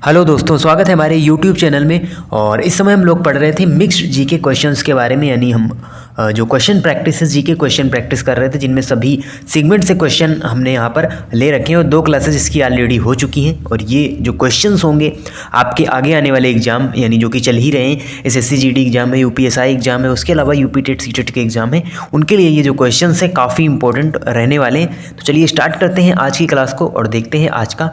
Hello दोस्तों, स्वागत है हमारे YouTube चैनल में। और इस समय हम लोग पढ़ रहे थे मिक्स्ड जीके क्वेश्चंस के बारे में। यानी हम जो क्वेश्चन प्रैक्टिस है, जीके क्वेश्चन प्रैक्टिस कर रहे थे, जिनमें सभी सेगमेंट से क्वेश्चन हमने यहाँ पर ले रखे हैं और 2 क्लासेस इसकी ऑलरेडी हो चुकी हैं। और ये जो क्वेश्चंस होंगे आपके आगे आने वाले एग्जाम, यानी जो कि चल ही रहे हैं, SSC GD एग्जाम है, UPSI एग्जाम है, उसके अलावा UP टेट CTET के एग्जाम है, उनके लिए ये जो क्वेश्चन है काफ़ी इंपॉर्टेंट रहने वाले हैं। तो चलिए स्टार्ट करते हैं आज की क्लास को और देखते हैं आज का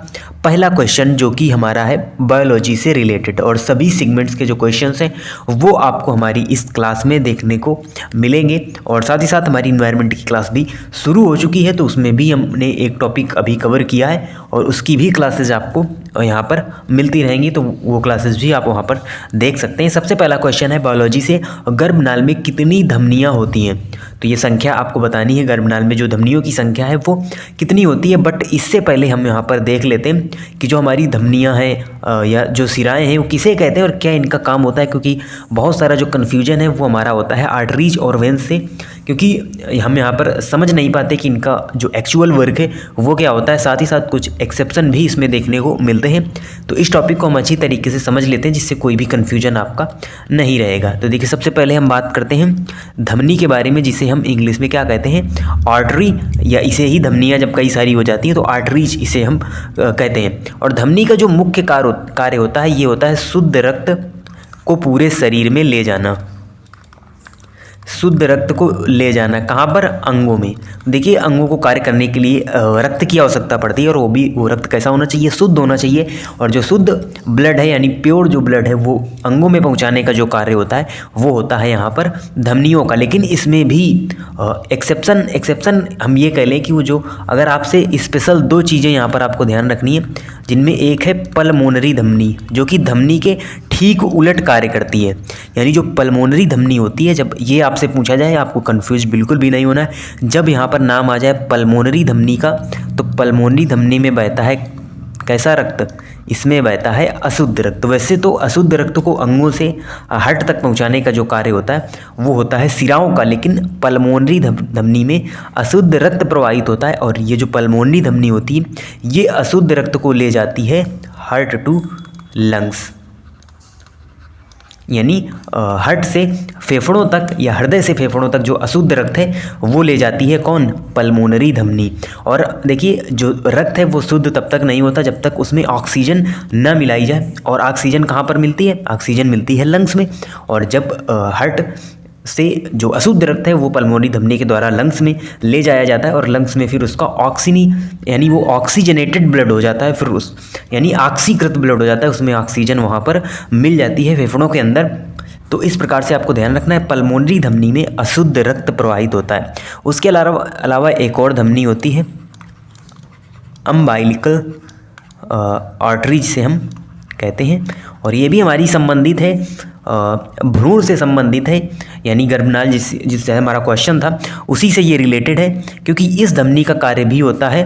पहला क्वेश्चन, जो कि हमारा है बायोलॉजी से रिलेटेड। और सभी सेगमेंट्स के जो क्वेश्चंस हैं वो आपको हमारी इस क्लास में देखने को मिलेंगे। और साथ ही साथ हमारी इन्वायरमेंट की क्लास भी शुरू हो चुकी है, तो उसमें भी हमने एक टॉपिक अभी कवर किया है और उसकी भी क्लासेस आपको यहाँ पर मिलती रहेंगी, तो वो क्लासेस भी आप वहाँ पर देख सकते हैं। सबसे पहला क्वेश्चन है बायोलॉजी से, गर्भनाल में कितनी धमनियाँ होती हैं? तो ये संख्या आपको बतानी है, गर्भनाल में जो धमनियों की संख्या है वो कितनी होती है। बट इससे पहले हम यहाँ पर देख लेते हैं कि जो हमारी धमनियाँ हैं या जो सिराएँ हैं वो किसे कहते हैं और क्या इनका काम होता है, क्योंकि बहुत सारा जो कन्फ्यूजन है वो हमारा होता है आर्टरीज और वेंस से, क्योंकि हम यहाँ पर समझ नहीं पाते कि इनका जो एक्चुअल वर्क है वो क्या होता है। साथ ही साथ कुछ एक्सेप्शन भी इसमें देखने को मिलते हैं, तो इस टॉपिक को हम अच्छी तरीके से समझ लेते हैं, जिससे कोई भी कन्फ्यूजन आपका नहीं रहेगा। तो देखिए, सबसे पहले हम बात करते हैं धमनी के बारे में, जिसे हम इंग्लिश में क्या कहते हैं, आर्टरी, या इसे ही धमनियाँ जब कई सारी हो जाती हैं तो आर्टरीज इसे हम कहते हैं। और धमनी का जो मुख्य कार्य होता है ये होता है शुद्ध रक्त को पूरे शरीर में ले जाना। शुद्ध रक्त को ले जाना कहाँ पर? अंगों में। देखिए, अंगों को कार्य करने के लिए रक्त की आवश्यकता पड़ती है, और वो रक्त कैसा होना चाहिए? शुद्ध होना चाहिए। और जो शुद्ध ब्लड है, यानी प्योर जो ब्लड है, वो अंगों में पहुंचाने का जो कार्य होता है वो होता है यहाँ पर धमनियों का। लेकिन इसमें भी एक्सेप्शन हम ये कह लें कि वो जो, अगर आपसे स्पेशल 2 चीज़ें यहाँ पर आपको ध्यान रखनी है, जिनमें एक है पल्मोनरी धमनी, जो कि धमनी के ठीक उलट कार्य करती है। यानी जो पल्मोनरी धमनी होती है, जब ये आपसे पूछा जाए, आपको कंफ्यूज बिल्कुल भी नहीं होना है। जब यहाँ पर नाम आ जाए पल्मोनरी धमनी का, तो पल्मोनरी धमनी में बहता है कैसा रक्त? इसमें बहता है अशुद्ध रक्त। वैसे तो अशुद्ध रक्त को अंगों से हार्ट तक पहुंचाने का जो कार्य होता है वो होता है सिराओं का, लेकिन पल्मोनरी धमनी में अशुद्ध रक्त प्रवाहित होता है। और ये जो पल्मोनरी धमनी होती है ये अशुद्ध रक्त को ले जाती है हार्ट टू लंग्स, यानी हार्ट से फेफड़ों तक या हृदय से फेफड़ों तक जो अशुद्ध रक्त है वो ले जाती है कौन? पल्मोनरी धमनी। और देखिए, जो रक्त है वो शुद्ध तब तक नहीं होता जब तक उसमें ऑक्सीजन न मिलाई जाए। और ऑक्सीजन कहाँ पर मिलती है? ऑक्सीजन मिलती है लंग्स में। और जब हार्ट से जो अशुद्ध रक्त है वो पल्मोनरी धमनी के द्वारा लंग्स में ले जाया जाता है, और लंग्स में फिर उसका यानी वो ऑक्सीजनेटेड ब्लड हो जाता है, फिर यानी ऑक्सीकृत ब्लड हो जाता है, उसमें ऑक्सीजन वहाँ पर मिल जाती है फेफड़ों के अंदर। तो इस प्रकार से आपको ध्यान रखना है, पल्मोनरी धमनी में अशुद्ध रक्त प्रवाहित होता है। उसके अलावा एक और धमनी होती है अम्बाइलिकल आर्टरीज से हम कहते हैं, और ये भी हमारी संबंधित है, भ्रूण से संबंधित है। यानी गर्भनाल जिससे हमारा क्वेश्चन था उसी से ये रिलेटेड है, क्योंकि इस धमनी का कार्य भी होता है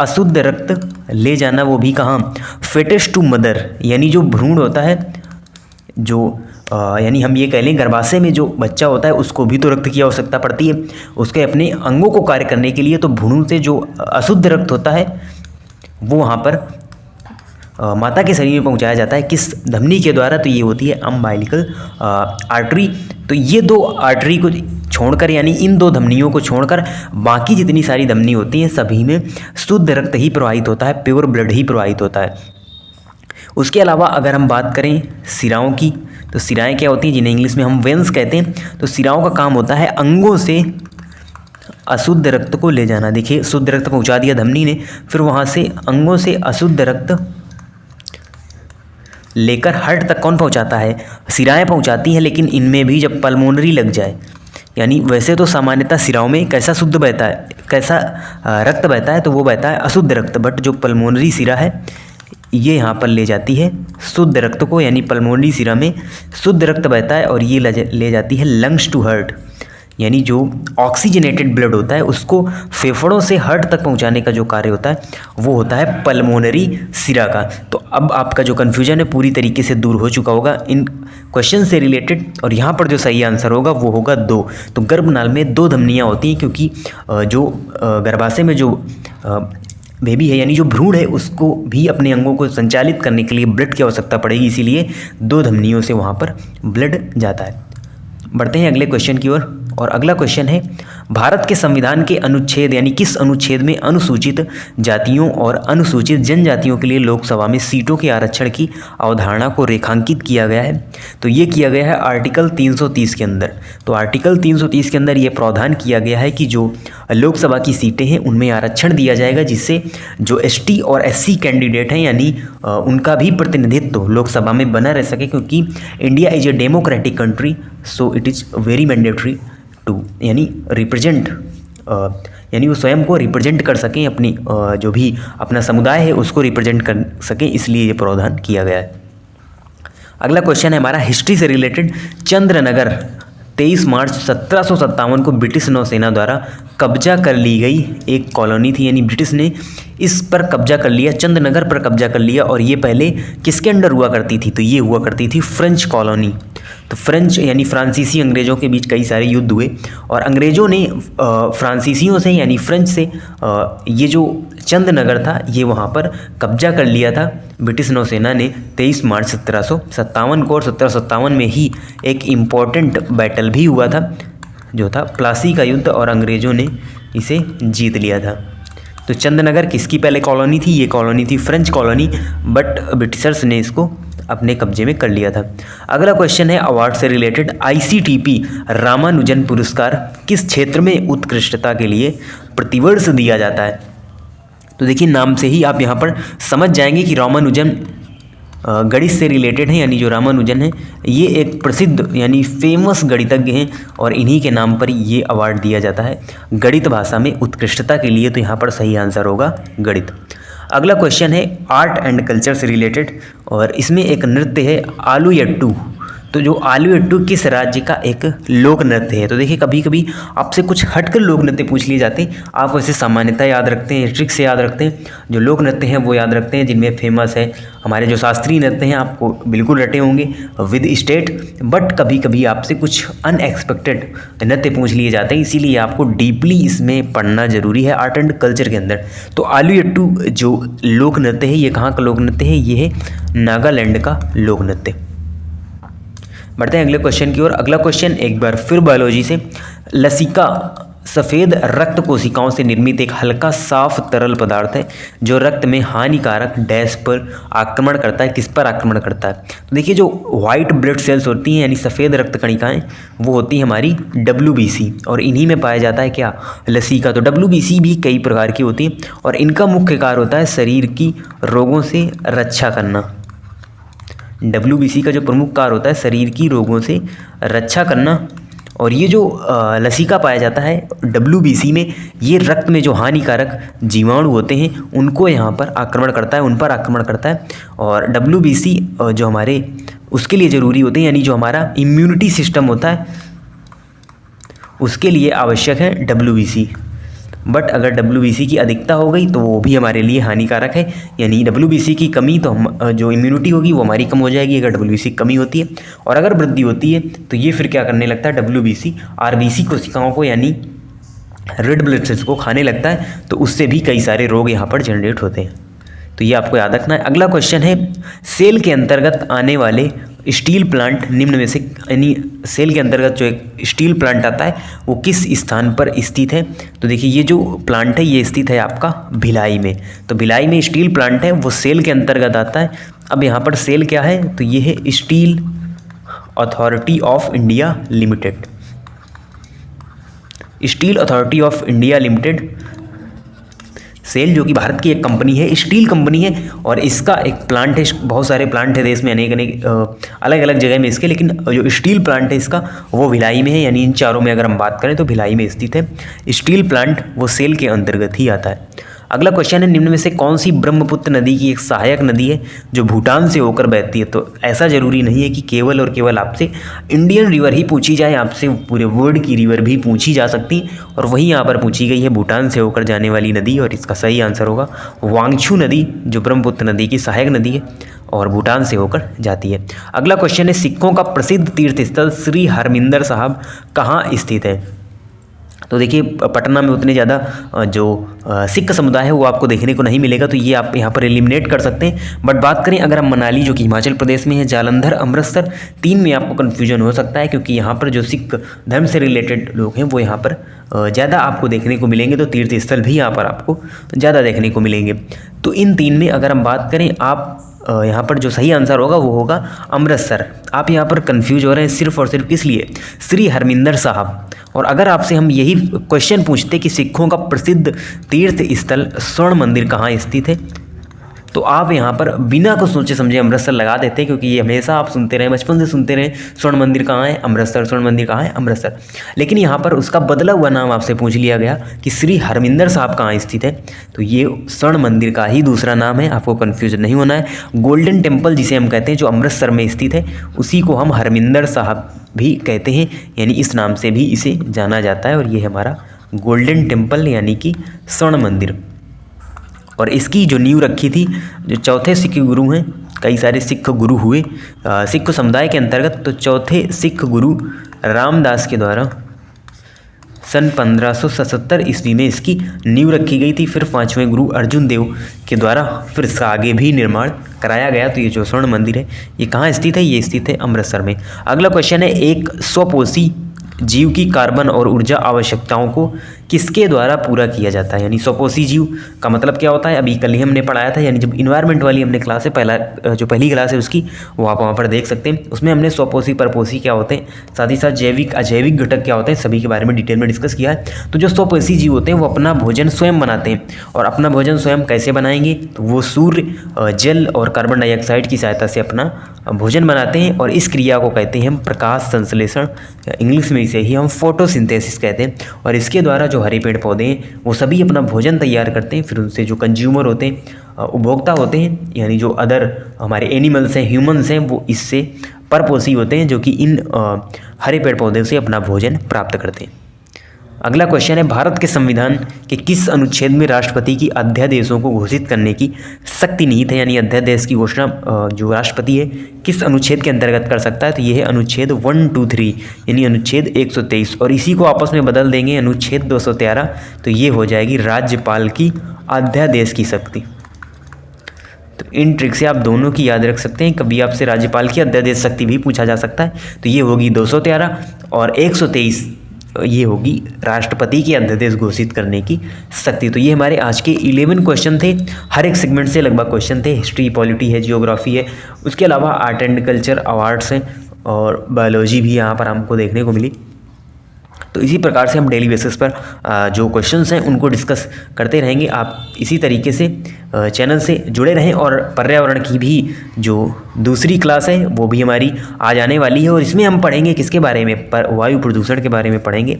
अशुद्ध रक्त ले जाना, वो भी कहाँ? Fetus to mother. यानी जो भ्रूण होता है, जो यानी हम ये कह लें गर्भाशय में जो बच्चा होता है उसको भी तो रक्त की आवश्यकता पड़ती है उसके अपने अंगों को कार्य करने के लिए। तो भ्रूण से जो अशुद्ध रक्त होता है वो वहाँ पर माता के शरीर में पहुंचाया जाता है, किस धमनी के द्वारा? तो ये होती है अम्बाइलिकल आर्टरी। तो ये 2 आर्टरी को छोड़कर, यानी इन 2 धमनियों को छोड़कर बाकी जितनी सारी धमनी होती हैं सभी में शुद्ध रक्त ही प्रवाहित होता है, प्योर ब्लड ही प्रवाहित होता है। उसके अलावा अगर हम बात करें सिराओं की, तो सिराएँ क्या होती हैं, जिन्हें इंग्लिश में हम वेंस कहते हैं। तो सिराओं का काम होता है अंगों से अशुद्ध रक्त को ले जाना। देखिए, शुद्ध रक्त पहुँचा दिया धमनी ने, फिर वहाँ से अंगों से अशुद्ध रक्त लेकर हार्ट तक कौन पहुंचाता है? सिराएं पहुंचाती हैं। लेकिन इनमें भी जब पल्मोनरी लग जाए, यानी वैसे तो सामान्यतः सिराओं में कैसा शुद्ध बहता है, कैसा रक्त बहता है? तो वो बहता है अशुद्ध रक्त। बट जो पल्मोनरी सिरा है ये यहाँ पर ले जाती है शुद्ध रक्त को, यानी पल्मोनरी सिरा में शुद्ध रक्त बहता है और ये ले जाती है लंग्स टू हार्ट, यानी जो ऑक्सीजनेटेड ब्लड होता है उसको फेफड़ों से हार्ट तक पहुंचाने का जो कार्य होता है वो होता है पल्मोनरी सिरा का। तो अब आपका जो कन्फ्यूजन है पूरी तरीके से दूर हो चुका होगा इन क्वेश्चन से रिलेटेड, और यहाँ पर जो सही आंसर होगा वो होगा 2। तो गर्भनाल में 2 धमनियाँ होती हैं, क्योंकि जो गर्भाशय में जो बेबी है यानी जो भ्रूण है उसको भी अपने अंगों को संचालित करने के लिए ब्लड की आवश्यकता पड़ेगी, इसीलिए 2 धमनियों से वहाँ पर ब्लड जाता है। बढ़ते हैं अगले क्वेश्चन की ओर। और अगला क्वेश्चन है, भारत के संविधान के अनुच्छेद यानी किस अनुच्छेद में अनुसूचित जातियों और अनुसूचित जनजातियों के लिए लोकसभा में सीटों के आरक्षण की अवधारणा को रेखांकित किया गया है? तो ये किया गया है आर्टिकल 330 के अंदर। तो आर्टिकल 330 के अंदर ये प्रावधान किया गया है कि जो लोकसभा की सीटें हैं उनमें आरक्षण दिया जाएगा, जिससे जो एसटी और एससी कैंडिडेट हैं यानी उनका भी प्रतिनिधित्व लोकसभा में बना रह सके, क्योंकि India is a democratic country, so it is very mandatory to यानी रिप्रेजेंट, यानी वो स्वयं को रिप्रेजेंट कर सकें, अपनी जो भी अपना समुदाय है उसको रिप्रेजेंट कर सकें, इसलिए ये प्रावधान किया गया है। अगला क्वेश्चन है हमारा हिस्ट्री से रिलेटेड। चंद्रनगर 23 मार्च 1757 को ब्रिटिश नौसेना द्वारा कब्जा कर ली गई एक कॉलोनी थी, यानी ब्रिटिश ने इस पर कब्जा कर लिया, चंद्रनगर पर कब्जा कर लिया। और ये पहले किसके अंडर हुआ करती थी? तो ये हुआ करती थी फ्रेंच कॉलोनी। तो फ्रेंच यानी फ्रांसीसी अंग्रेज़ों के बीच कई सारे युद्ध हुए और अंग्रेज़ों ने फ्रांसीसियों से यानी फ्रेंच से ये जो चंद्रनगर था ये वहाँ पर कब्जा कर लिया था ब्रिटिश नौसेना ने 23 मार्च 1757 को। और 1757 में ही एक इम्पॉर्टेंट बैटल भी हुआ था जो था प्लासी का युद्ध, और अंग्रेज़ों ने इसे जीत लिया था। तो चंद्रनगर किसकी पहले कॉलोनी थी? ये कॉलोनी थी फ्रेंच कॉलोनी, बट ब्रिटिशर्स ने इसको अपने कब्जे में कर लिया था। अगला क्वेश्चन है अवार्ड से रिलेटेड। ICTP रामानुजन पुरस्कार किस क्षेत्र में उत्कृष्टता के लिए प्रतिवर्ष दिया जाता है? तो देखिए नाम से ही आप यहाँ पर समझ जाएंगे कि रामानुजन गणित से रिलेटेड है, यानी जो रामानुजन है ये एक प्रसिद्ध यानी फेमस गणितज्ञ हैं और इन्हीं के नाम पर ये अवार्ड दिया जाता है गणित भाषा में उत्कृष्टता के लिए। तो यहाँ पर सही आंसर होगा गणित। अगला क्वेश्चन है आर्ट एंड कल्चर से रिलेटेड और इसमें एक नृत्य है आलूयट्टू। तो जो आलूयट्टू किस राज्य का एक लोक नृत्य है? तो देखिए कभी कभी आपसे कुछ हटकर लोक नृत्य पूछ लिए जाते हैं, आप वैसे सामान्यतः याद रखते हैं, ट्रिक से याद रखते हैं, जो लोक नृत्य हैं वो याद रखते हैं, जिनमें फेमस है हमारे जो शास्त्रीय नृत्य हैं आपको बिल्कुल रटे होंगे विद स्टेट। बट कभी कभी आपसे कुछ अनएक्सपेक्टेड नृत्य पूछ लिए जाते हैं, इसीलिए आपको डीपली इसमें पढ़ना जरूरी है आर्ट एंड कल्चर के अंदर। तो आलूयट्टू जो लोक नृत्य है ये कहाँ का लोक नृत्य है? ये है नागालैंड का लोक नृत्य। बढ़ते हैं अगले क्वेश्चन की ओर। अगला क्वेश्चन एक बार फिर बायोलॉजी से। लसिका सफ़ेद रक्त कोशिकाओं से निर्मित एक हल्का साफ तरल पदार्थ है जो रक्त में हानिकारक डैश पर आक्रमण करता है। किस पर आक्रमण करता है? तो देखिए जो वाइट ब्लड सेल्स होती हैं यानी सफ़ेद रक्त कणिकाएं वो होती हैं हमारी WBC और इन्हीं में पाया जाता है क्या? लसिका। तो WBC भी कई प्रकार की होती हैं और इनका मुख्य कार्य होता है शरीर की रोगों से रक्षा करना। WBC का जो प्रमुख कार्य होता है शरीर की रोगों से रक्षा करना। और ये जो लसिका पाया जाता है WBC में ये रक्त में जो हानिकारक जीवाणु होते हैं उनको यहाँ पर आक्रमण करता है, उन पर आक्रमण करता है। और WBC जो हमारे उसके लिए ज़रूरी होते हैं यानी जो हमारा इम्यूनिटी सिस्टम होता है उसके लिए आवश्यक है WBC। बट अगर WBC की अधिकता हो गई तो वो भी हमारे लिए हानिकारक है, यानी WBC की कमी तो हम जो इम्यूनिटी होगी वो हमारी कम हो जाएगी अगर WBC की कमी होती है। और अगर वृद्धि होती है तो ये फिर क्या करने लगता है? WBC RBC कोशिकाओं को यानी रेड ब्लड सेल्स को खाने लगता है, तो उससे भी कई सारे रोग यहाँ पर जनरेट होते हैं। तो ये आपको याद रखना है। अगला क्वेश्चन है सेल के अंतर्गत आने वाले स्टील प्लांट निम्न में से यानी सेल के अंतर्गत जो एक स्टील प्लांट आता है वो किस स्थान पर स्थित है? तो देखिए ये जो प्लांट है ये स्थित है आपका भिलाई में। तो भिलाई में स्टील प्लांट है वो सेल के अंतर्गत आता है। अब यहाँ पर सेल क्या है? तो ये है steel authority of India limited. Steel authority of India limited SAIL जो कि भारत की एक कंपनी है, स्टील कंपनी है और इसका एक प्लांट है, बहुत सारे प्लांट है देश में अनेक अलग अलग जगह में इसके, लेकिन जो स्टील प्लांट है इसका वो भिलाई में है, यानी इन चारों में अगर हम बात करें तो भिलाई में स्थित है स्टील प्लांट, वो सेल के अंतर्गत ही आता है। अगला क्वेश्चन है निम्न में से कौन सी ब्रह्मपुत्र नदी की एक सहायक नदी है जो भूटान से होकर बहती है? तो ऐसा ज़रूरी नहीं है कि केवल और केवल आपसे इंडियन रिवर ही पूछी जाए, आपसे पूरे वर्ल्ड की रिवर भी पूछी जा सकती है और वही यहाँ पर पूछी गई है भूटान से होकर जाने वाली नदी, और इसका सही आंसर होगा वांगछू नदी जो ब्रह्मपुत्र नदी की सहायक नदी है और भूटान से होकर जाती है। अगला क्वेश्चन है सिखों का प्रसिद्ध तीर्थ स्थल श्री हरमिंदर साहब कहाँ स्थित है? तो देखिए पटना में उतने ज़्यादा जो सिख समुदाय है वो आपको देखने को नहीं मिलेगा, तो ये आप यहाँ पर एलिमिनेट कर सकते हैं। बट बात करें अगर हम मनाली जो कि हिमाचल प्रदेश में है, जालंधर, अमृतसर, 3 में आपको कन्फ्यूजन हो सकता है, क्योंकि यहाँ पर जो सिख धर्म से रिलेटेड लोग हैं वो यहाँ पर ज़्यादा आपको देखने को मिलेंगे। तो तीर्थ स्थल भी यहाँ पर आपको ज़्यादा देखने को मिलेंगे। तो इन 3 में अगर हम बात करें, आप यहाँ पर जो सही आंसर होगा वो होगा अमृतसर। आप यहाँ पर कंफ्यूज हो रहे हैं सिर्फ और सिर्फ किस लिए, श्री हरमिंदर साहब। और अगर आपसे हम यही क्वेश्चन पूछते कि सिखों का प्रसिद्ध तीर्थ स्थल स्वर्ण मंदिर कहाँ स्थित है, तो आप यहाँ पर बिना कुछ सोचे समझे अमृतसर लगा देते हैं, क्योंकि ये हमेशा आप सुनते रहे, बचपन से सुनते रहे, स्वर्ण मंदिर कहाँ है, अमृतसर, स्वर्ण मंदिर कहाँ है, अमृतसर। लेकिन यहाँ पर उसका बदला हुआ नाम आपसे पूछ लिया गया कि श्री हरमिंदर साहब कहाँ स्थित है, तो ये स्वर्ण मंदिर का ही दूसरा नाम है, आपको कन्फ्यूजन नहीं होना है। गोल्डन टेम्पल जिसे हम कहते हैं, जो अमृतसर में स्थित है, उसी को हम हरमिंदर साहब भी कहते हैं, यानी इस नाम से भी इसे जाना जाता है। और ये हमारा गोल्डन टेम्पल यानी कि स्वर्ण मंदिर। और इसकी जो नींव रखी थी जो चौथे सिख गुरु हैं, कई सारे सिख गुरु हुए सिख समुदाय के अंतर्गत, तो चौथे सिख गुरु रामदास के द्वारा सन 1577 ईस्वी में इसकी नींव रखी गई थी। फिर 5वें गुरु अर्जुन देव के द्वारा फिर इसका आगे भी निर्माण कराया गया। तो ये जो स्वर्ण मंदिर है ये कहाँ स्थित है, ये स्थित है अमृतसर में। अगला क्वेश्चन है, एक स्वपोषी जीव की कार्बन और ऊर्जा आवश्यकताओं को किसके द्वारा पूरा किया जाता है। यानी स्वपोषी जीव का मतलब क्या होता है, अभी कल ही हमने पढ़ाया था, यानी जब इन्वायरमेंट वाली हमने क्लास है, पहली क्लास है उसकी, वो आप वहाँ पर देख सकते हैं। उसमें हमने स्वपोषी, परपोषी क्या होते हैं, साथ ही साथ जैविक अजैविक घटक क्या होते हैं, सभी के बारे में डिटेल में डिस्कस किया है। तो जो स्वपोषी जीव होते हैं वो अपना भोजन स्वयं बनाते हैं। और अपना भोजन स्वयं कैसे बनाएंगे, तो वो सूर्य, जल और कार्बन डाइऑक्साइड की सहायता से अपना भोजन बनाते हैं। और इस क्रिया को कहते हैं हम प्रकाश संश्लेषण, इंग्लिश में इसे ही हम फोटोसिंथेसिस कहते हैं। और इसके द्वारा जो हरे पेड़ पौधे हैं वो सभी अपना भोजन तैयार करते हैं। फिर उनसे जो कंज्यूमर होते हैं, उपभोक्ता होते हैं, यानी जो अदर हमारे एनिमल्स हैं, ह्यूमंस हैं, वो इससे परपोषी होते हैं, जो कि इन हरे पेड़ पौधे से अपना भोजन प्राप्त करते हैं। अगला क्वेश्चन है, भारत के संविधान के किस अनुच्छेद में राष्ट्रपति की अध्यादेशों को घोषित करने की शक्ति निहित है। यानी अध्यादेश की घोषणा जो राष्ट्रपति है किस अनुच्छेद के अंतर्गत कर सकता है, तो ये है अनुच्छेद 123 यानी अनुच्छेद 123। और इसी को आपस में बदल देंगे अनुच्छेद 213, तो ये हो जाएगी राज्यपाल की अध्यादेश की शक्ति। तो इन ट्रिक से आप दोनों की याद रख सकते हैं। कभी आपसे राज्यपाल की अध्यादेश शक्ति भी पूछा जा सकता है, तो ये होगी 213 और 123 ये होगी राष्ट्रपति की अध्यादेश घोषित करने की शक्ति। तो ये हमारे आज के 11 क्वेश्चन थे। हर एक सेगमेंट से लगभग क्वेश्चन थे। हिस्ट्री, पॉलिटी है, जियोग्राफी है, उसके अलावा आर्ट एंड कल्चर, अवार्ड्स हैं और बायोलॉजी भी यहाँ पर हमको देखने को मिली। तो इसी प्रकार से हम डेली बेसिस पर जो क्वेश्चंस हैं उनको डिस्कस करते रहेंगे। आप इसी तरीके से चैनल से जुड़े रहें। और पर्यावरण की भी जो दूसरी क्लास है वो भी हमारी आज आने वाली है, और इसमें हम पढ़ेंगे किसके बारे में, वायु प्रदूषण के बारे में पढ़ेंगे,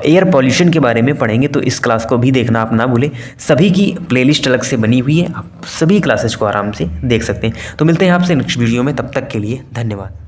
एयर पॉल्यूशन के बारे में पढ़ेंगे। तो इस क्लास को भी देखना आप ना भूलें। सभी की प्लेलिस्ट अलग से बनी हुई है, आप सभी क्लासेस को आराम से देख सकते हैं। तो मिलते हैं आपसे नेक्स्ट वीडियो में, तब तक के लिए धन्यवाद।